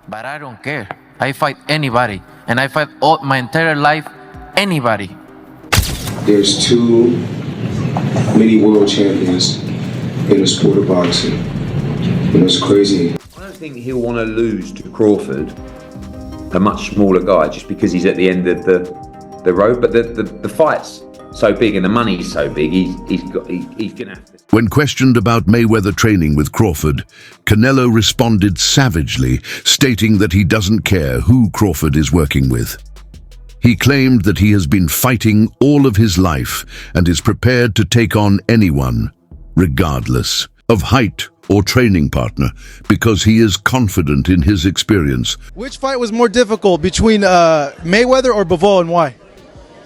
But I don't care. I fight anybody, and I fight all my entire life anybody. There's too many world champions in the sport of boxing. And it's crazy. I don't think he'll want to lose to Crawford, a much smaller guy, just because he's at the end of the road. But the fight's so big and the money's so big, he's gonna have to. When questioned about Mayweather training with Crawford, Canelo responded savagely, stating that he doesn't care who Crawford is working with. He claimed that he has been fighting all of his life and is prepared to take on anyone, regardless of height or training partner, because he is confident in his experience. Which fight was more difficult between Mayweather or Bivol, and why?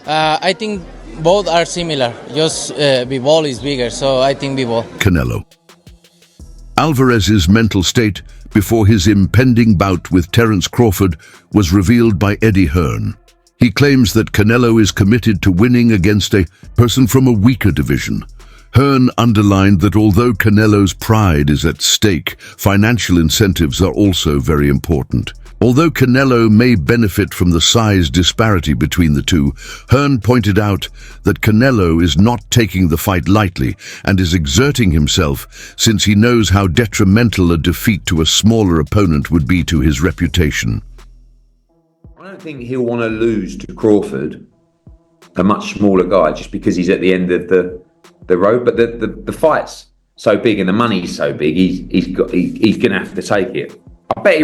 I think both are similar. Just Bivol is bigger, so I think Bivol. Canelo. Alvarez's mental state before his impending bout with Terence Crawford was revealed by Hearn. He claims that Canelo is committed to winning against a person from a weaker division. Hearn underlined that although Canelo's pride is at stake, financial incentives are also very important. Although Canelo may benefit from the size disparity between the two, Hearn pointed out that Canelo is not taking the fight lightly and is exerting himself since he knows how detrimental a defeat to a smaller opponent would be to his reputation. I don't think he'll want to lose to Crawford, a much smaller guy, just because he's at the end of the road. But the fight's so big and the money's so big, he's gonna have to take it. I bet he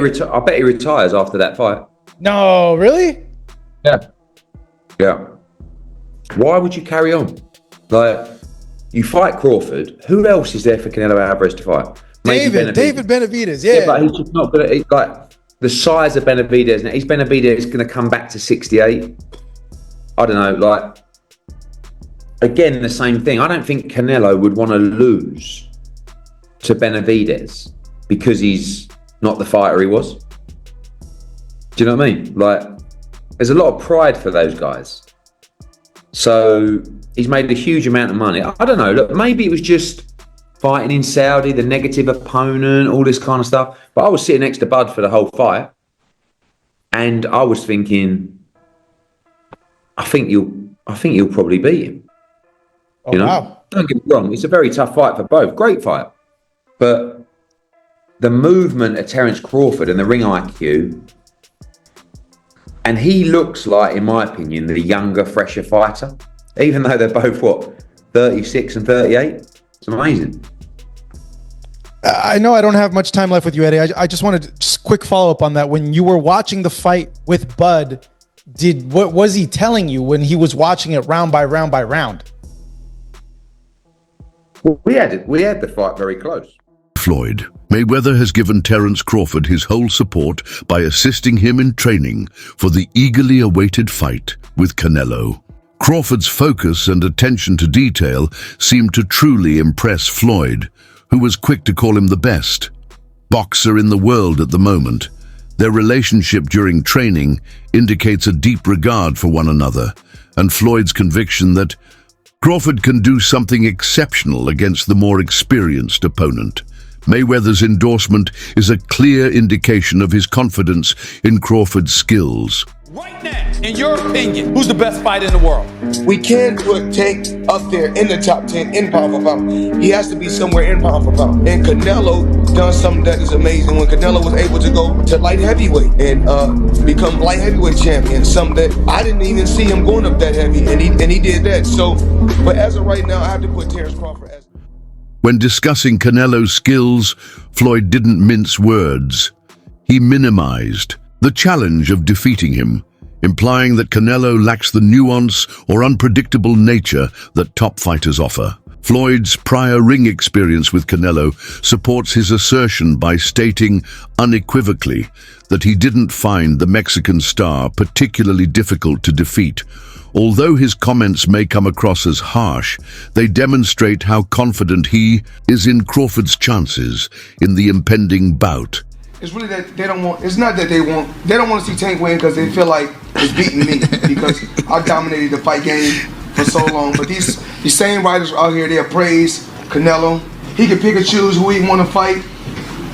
retires after that fight. No, really? Yeah. Why would you carry on? Like, you fight Crawford. Who else is there for Canelo Alvarez to fight? David Benavidez. Yeah, but he's just not gonna. Like, the size of Benavidez now. Benavidez going to come back to 68. I don't know. Like, again, the same thing. I don't think Canelo would want to lose to Benavidez because he's not the fighter he was. Do you know what I mean? Like, there's a lot of pride for those guys. So he's made a huge amount of money. I don't know. Look, maybe it was just fighting in Saudi, the negative opponent, all this kind of stuff. But I was sitting next to Bud for the whole fight, and I was thinking, I think you'll probably beat him. Oh, you know? Wow. Don't get me wrong, it's a very tough fight for both. Great fight. But the movement of Terence Crawford and the ring IQ, and he looks like, in my opinion, the younger, fresher fighter, even though they're both, 36 and 38? It's amazing. I know I don't have much time left with you, Eddie. I just wanted to just quick follow up on that. When you were watching the fight with Bud, what was he telling you when he was watching it round by round by round? Well, we had the fight very close. Floyd Mayweather has given Terence Crawford his whole support by assisting him in training for the eagerly awaited fight with Canelo. Crawford's focus and attention to detail seemed to truly impress Floyd, who was quick to call him the best boxer in the world at the moment. Their relationship during training indicates a deep regard for one another, and Floyd's conviction that Crawford can do something exceptional against the more experienced opponent. Mayweather's endorsement is a clear indication of his confidence in Crawford's skills. Right now, in your opinion, who's the best fighter in the world? We can't put Tank up there in the top 10 in pound for pound. He has to be somewhere in pound for pound. And Canelo done something that is amazing when Canelo was able to go to light heavyweight and become light heavyweight champion. Something that I didn't even see him going up that heavy, and he did that. So, but as of right now, I have to put Terence Crawford as. When discussing Canelo's skills, Floyd didn't mince words. He minimized the challenge of defeating him, implying that Canelo lacks the nuance or unpredictable nature that top fighters offer. Floyd's prior ring experience with Canelo supports his assertion by stating unequivocally that he didn't find the Mexican star particularly difficult to defeat. Although his comments may come across as harsh, they demonstrate how confident he is in Crawford's chances in the impending bout. It's really that they don't want. It's not that they don't want to see Tank win because they feel like it's beating me because I dominated the fight game for so long. But these same writers out here, they praise Canelo. He can pick and choose who he want to fight.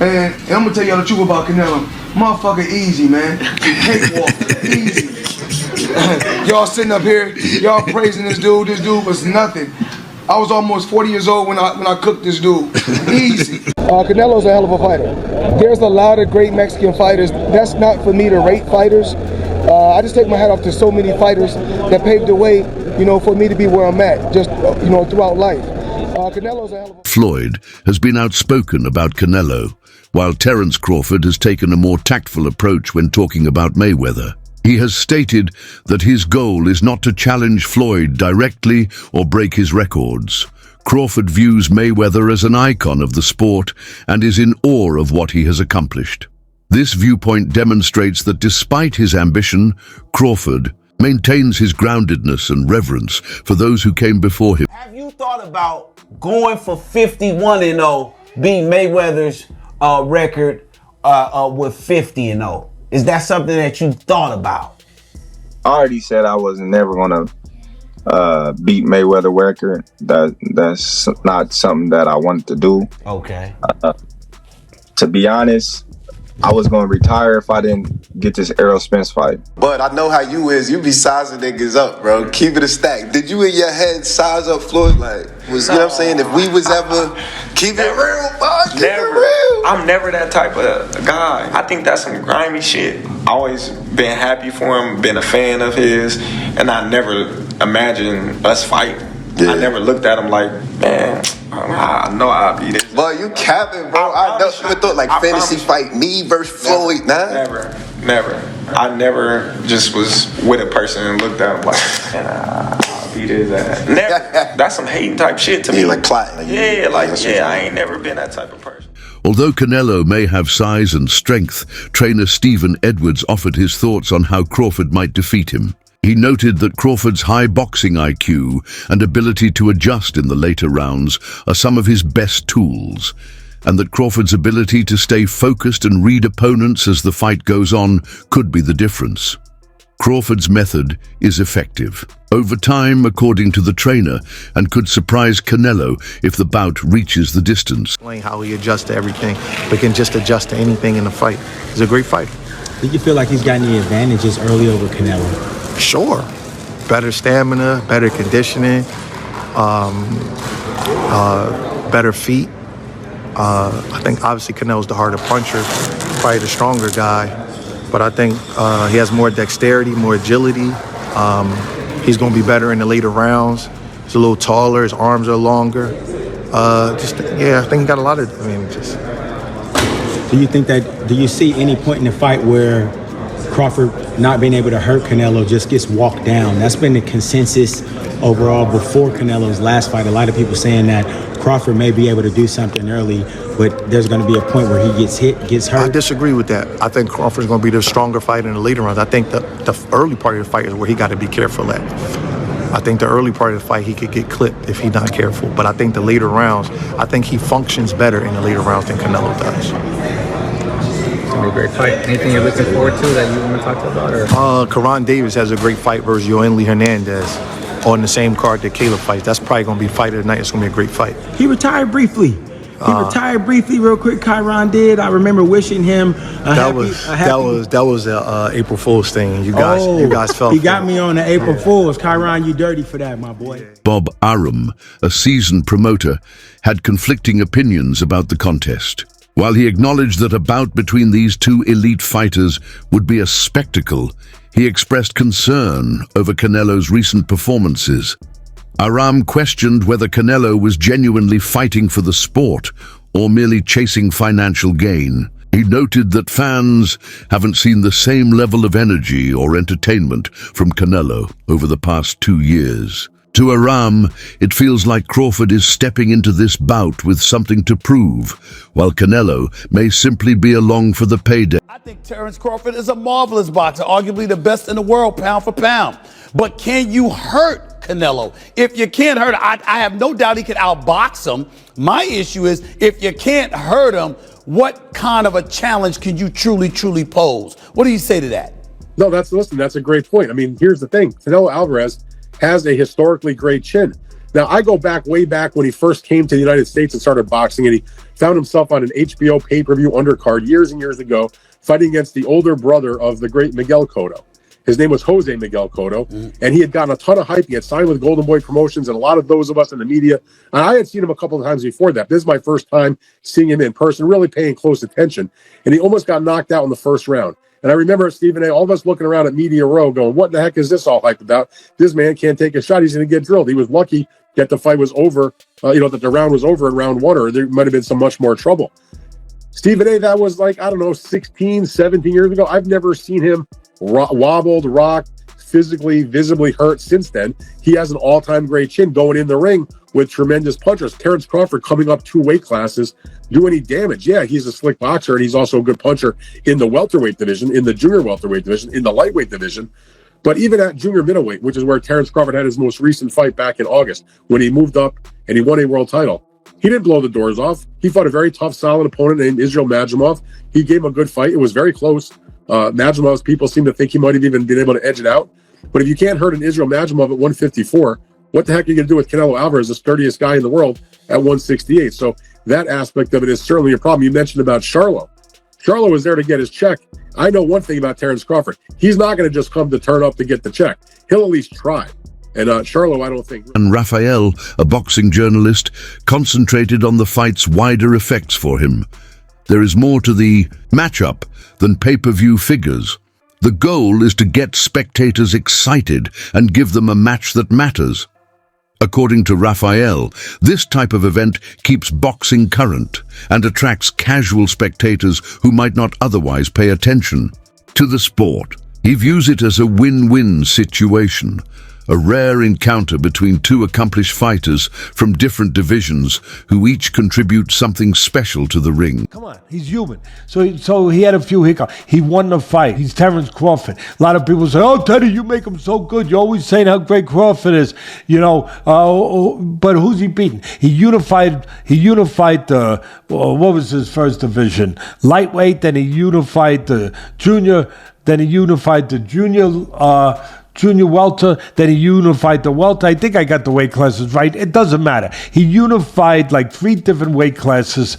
And I'm gonna tell y'all the truth about Canelo. Motherfucker, easy, man. Cakewalk, easy. Y'all sitting up here, y'all praising this dude. This dude was nothing. I was almost 40 years old when I cooked this dude. Easy. Canelo's a hell of a fighter. There's a lot of great Mexican fighters. That's not for me to rate fighters. I just take my hat off to so many fighters that paved the way, you know, for me to be where I'm at, just, you know, throughout life. Canelo's a hell of a... Floyd has been outspoken about Canelo, while Terence Crawford has taken a more tactful approach when talking about Mayweather. He has stated that his goal is not to challenge Floyd directly or break his records. Crawford views Mayweather as an icon of the sport and is in awe of what he has accomplished. This viewpoint demonstrates that despite his ambition, Crawford maintains his groundedness and reverence for those who came before him. Have you thought about going for 51-0, beating Mayweather's record with 50-0? Is that something that you thought about? I already said I was never gonna beat Mayweather record. That's not something that I wanted to do. Okay. To be honest, I was gonna retire if I didn't get this Errol Spence fight. But I know how you is. You be sizing niggas up, bro. Keep it a stack. Did you in your head size up Floyd? Like, was you know what I'm saying? If we was ever keep it real, bud, keep it real. I'm never that type of guy. I think that's some grimy shit. Always been happy for him, been a fan of his, and I never imagined us fighting. Yeah. I never looked at him like, man, I know I'll beat it. But you capping, bro. I never thought like fantasy fight me versus Floyd. Never. I never just was with a person and looked at him like, man, I'll beat his ass. Never. That's some hating type shit to me. Like plotting. I ain't never been that type of person. Although Canelo may have size and strength, trainer Stephen Edwards offered his thoughts on how Crawford might defeat him. He noted that Crawford's high boxing IQ and ability to adjust in the later rounds are some of his best tools, and that Crawford's ability to stay focused and read opponents as the fight goes on could be the difference. Crawford's method is effective over time, according to the trainer, and could surprise Canelo if the bout reaches the distance. How he adjusts to everything, but can just adjust to anything in the fight. He's a great fighter. Did you feel like he's got any advantages early over Canelo? Sure. Better stamina, better conditioning, better feet. I think obviously Canelo's the harder puncher, probably the stronger guy, but I think he has more dexterity, more agility. He's going to be better in the later rounds. He's a little taller, his arms are longer. I think he got a lot of, Do you see any point in the fight where Crawford not being able to hurt Canelo just gets walked down? That's been the consensus overall before Canelo's last fight. A lot of people saying that Crawford may be able to do something early, but there's going to be a point where he gets hit, gets hurt. I disagree with that. I think Crawford's going to be the stronger fighter in the later rounds. I think the early part of the fight is where he got to be careful at. I think the early part of the fight he could get clipped if he's not careful. But I think the later rounds, I think he functions better in the later rounds than Canelo does. A great fight. Anything you're looking forward to that you want to talk about? Or? Karan Davis has a great fight versus Yoeli Hernandez on the same card that Caleb fights. That's probably going to be fight of the night. It's going to be a great fight. He retired briefly. Real quick. Kyron did. I remember wishing him That was a April Fool's thing. You guys fell. He got me on the April Fool's. Kyron, you dirty for that, my boy. Bob Aram, a seasoned promoter, had conflicting opinions about the contest. While he acknowledged that a bout between these two elite fighters would be a spectacle, he expressed concern over Canelo's recent performances. Aram questioned whether Canelo was genuinely fighting for the sport or merely chasing financial gain. He noted that fans haven't seen the same level of energy or entertainment from Canelo over the past 2 years. To Aram, it feels like Crawford is stepping into this bout with something to prove, while Canelo may simply be along for the payday. I think Terence Crawford is a marvelous boxer, arguably the best in the world, pound for pound. But can you hurt Canelo? If you can't hurt him, I have no doubt he can outbox him. My issue is, if you can't hurt him, what kind of a challenge can you truly pose? What do you say to that? No, that's a great point. I mean, here's the thing. Canelo Alvarez has a historically great chin. Now, I go way back when he first came to the United States and started boxing, and he found himself on an HBO pay-per-view undercard years and years ago, fighting against the older brother of the great Miguel Cotto. His name was Jose Miguel Cotto, and he had gotten a ton of hype. He had signed with Golden Boy Promotions, and a lot of those of us in the media. And I had seen him a couple of times before that. This is my first time seeing him in person, really paying close attention. And he almost got knocked out in the first round. And I remember, Stephen A., all of us looking around at Media Row going, what the heck is this all hype about? This man can't take a shot. He's going to get drilled. He was lucky that the fight was over, that the round was over in round one, or there might have been some much more trouble. Stephen A., that was like, I don't know, 16, 17 years ago. I've never seen him wobbled, rocked, physically, visibly hurt since then. He has an all-time great chin going in the ring with tremendous punchers. Terence Crawford coming up 2 weight classes, do any damage? Yeah, he's a slick boxer, and he's also a good puncher in the welterweight division, in the junior welterweight division, in the lightweight division. But even at junior middleweight, which is where Terence Crawford had his most recent fight back in August, when he moved up and he won a world title, he didn't blow the doors off. He fought a very tough, solid opponent named Israel Madrimov. He gave him a good fight. It was very close. Madrimov's people seem to think he might have even been able to edge it out. But if you can't hurt an Israel Madrimov at 154, what the heck are you going to do with Canelo Alvarez, the sturdiest guy in the world, at 168? So that aspect of it is certainly a problem. You mentioned about Charlo. Charlo was there to get his check. I know one thing about Terence Crawford. He's not going to just come to turn up to get the check. He'll at least try. And Charlo, I don't think... And Raphael, a boxing journalist, concentrated on the fight's wider effects for him. There is more to the matchup than pay-per-view figures. The goal is to get spectators excited and give them a match that matters. According to Raphael, this type of event keeps boxing current and attracts casual spectators who might not otherwise pay attention to the sport. He views it as a win-win situation, a rare encounter between 2 accomplished fighters from different divisions who each contribute something special to the ring. Come on, he's human. So he had a few hiccups. He won the fight. He's Terence Crawford. A lot of people say, "Oh, Teddy, you make him so good. You're always saying how great Crawford is." But who's he beating? He unified the what was his first division? Lightweight. Then he unified the junior. Then he unified the junior welter, then he unified the welter. I think I got the weight classes right. It doesn't matter. He unified like 3 different weight classes.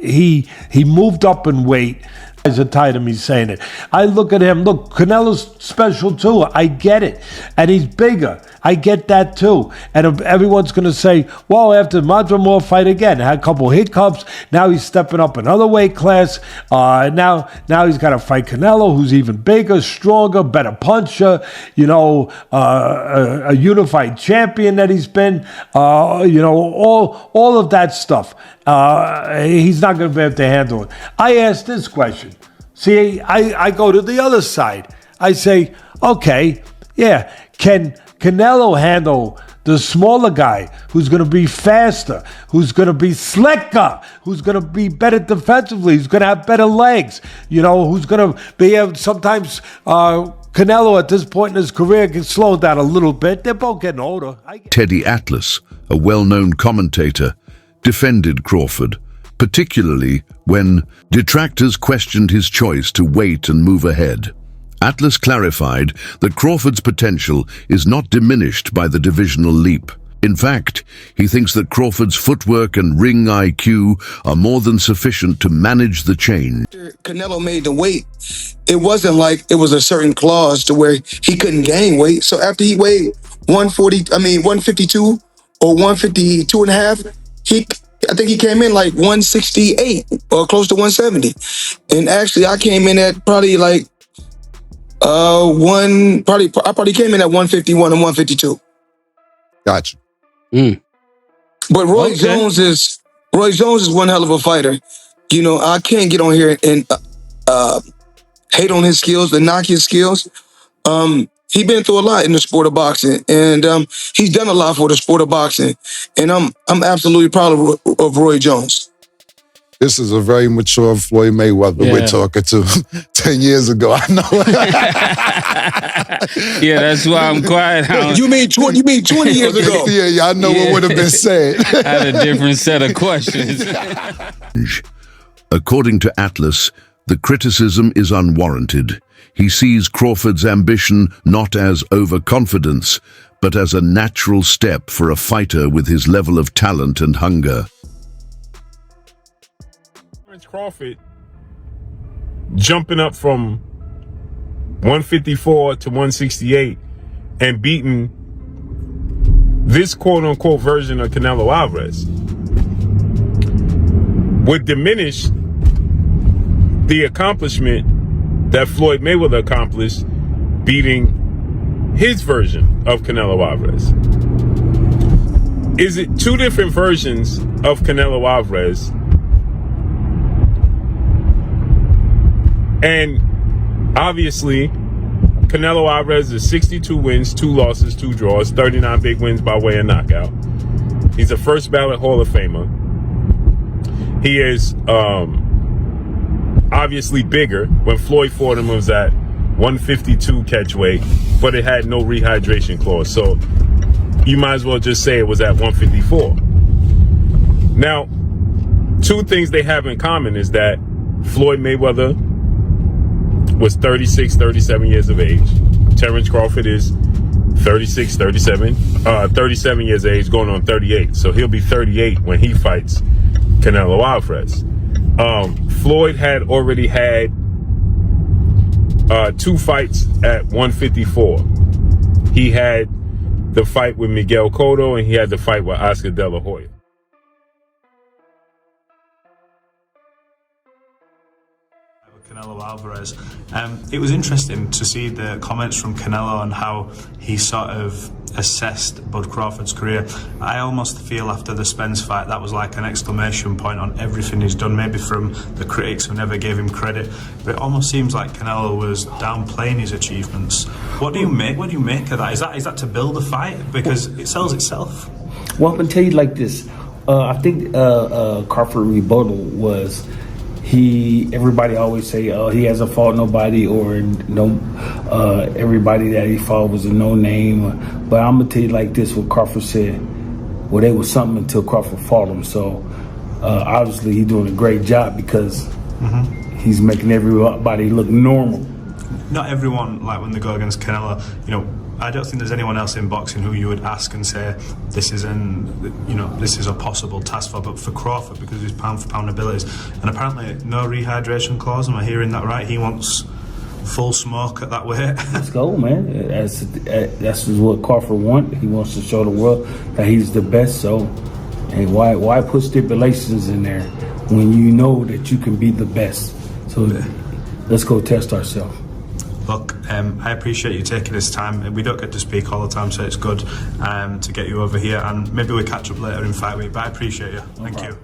He moved up in weight. Guys are tired of me saying it. I look at him. Look, Canelo's special too. I get it. And he's bigger. I get that too. And everyone's going to say, well, after Madrimov fight again, had a couple hiccups. Now he's stepping up another weight class. Now he's got to fight Canelo, who's even bigger, stronger, better puncher. A unified champion that he's been. All of that stuff. He's not going to be able to handle it. I asked this question. See, I go to the other side. I say, okay, yeah, can Canelo handle the smaller guy who's going to be faster, who's going to be slicker, who's going to be better defensively, who's going to have better legs, who's going to be able sometimes... Canelo at this point in his career can slow down a little bit. They're both getting older. Teddy Atlas, a well-known commentator, defended Crawford, particularly when detractors questioned his choice to wait and move ahead. Atlas clarified that Crawford's potential is not diminished by the divisional leap. In fact, he thinks that Crawford's footwork and ring IQ are more than sufficient to manage the change. Canelo made the weight. It wasn't like it was a certain clause to where he couldn't gain weight. So after he weighed 152 or 152 and a half, I think he came in like 168 or close to 170. And actually I came in at probably like I probably came in at 151 and 152. Gotcha. But Roy Jones is one hell of a fighter. I can't get on here and hate on his skills and knock his skills. He's been through a lot in the sport of boxing, and he's done a lot for the sport of boxing. And I'm absolutely proud of Roy Jones. This is a very mature Floyd Mayweather we're talking to 10 years ago. I know. Yeah, that's why I'm quiet. You mean 20 years ago? Yeah, I know what would have been said. I had a different set of questions. According to Atlas, the criticism is unwarranted. He sees Crawford's ambition not as overconfidence, but as a natural step for a fighter with his level of talent and hunger. Terence Crawford jumping up from 154 to 168 and beating this quote-unquote version of Canelo Alvarez would diminish the accomplishment that Floyd Mayweather accomplished beating his version of Canelo Alvarez. Is it two different versions of Canelo Alvarez? And obviously, Canelo Alvarez is 62 wins, 2 losses, 2 draws, 39 big wins by way of knockout. He's a first ballot Hall of Famer. He is obviously bigger. When Floyd fought him, it was at 152 catch weight, but it had no rehydration clause. So you might as well just say it was at 154. Now, two things they have in common is that Floyd Mayweather was 36, 37 years of age. Terence Crawford is 37 years of age, going on 38. So he'll be 38 when he fights Canelo Alvarez. Floyd had already had 2 fights at 154. He had the fight with Miguel Cotto, and he had the fight with Oscar De La Hoya. Canelo Alvarez. It was interesting to see the comments from Canelo and how he sort of assessed Bud Crawford's career. I almost feel after the Spence fight that was like an exclamation point on everything he's done, maybe from the critics who never gave him credit, but it almost seems like Canelo was downplaying his achievements. What do you make of that? Is that to build a fight? Because it sells itself. Well, I'm gonna tell you like this. I think Crawford rebuttal was everybody always say he hasn't fought nobody, or everybody that he fought was a no name. But I'm gonna tell you like this: what Crawford said, well, they was something until Crawford fought him. So obviously he's doing a great job because he's making everybody look normal. Not everyone, like when they go against Canelo, I don't think there's anyone else in boxing who you would ask and say this is a possible task for. But for Crawford, because of his pound for pound abilities, and apparently no rehydration clause. Am I hearing that right? He wants full smoke at that weight. Let's go, man. That's what Crawford wants. He wants to show the world that he's the best. So, hey, why put stipulations in there when you know that you can be the best? So let's go test ourselves. Look, I appreciate you taking this time. We don't get to speak all the time, so it's good to get you over here. And maybe we catch up later in fight week, but I appreciate you. Thank you.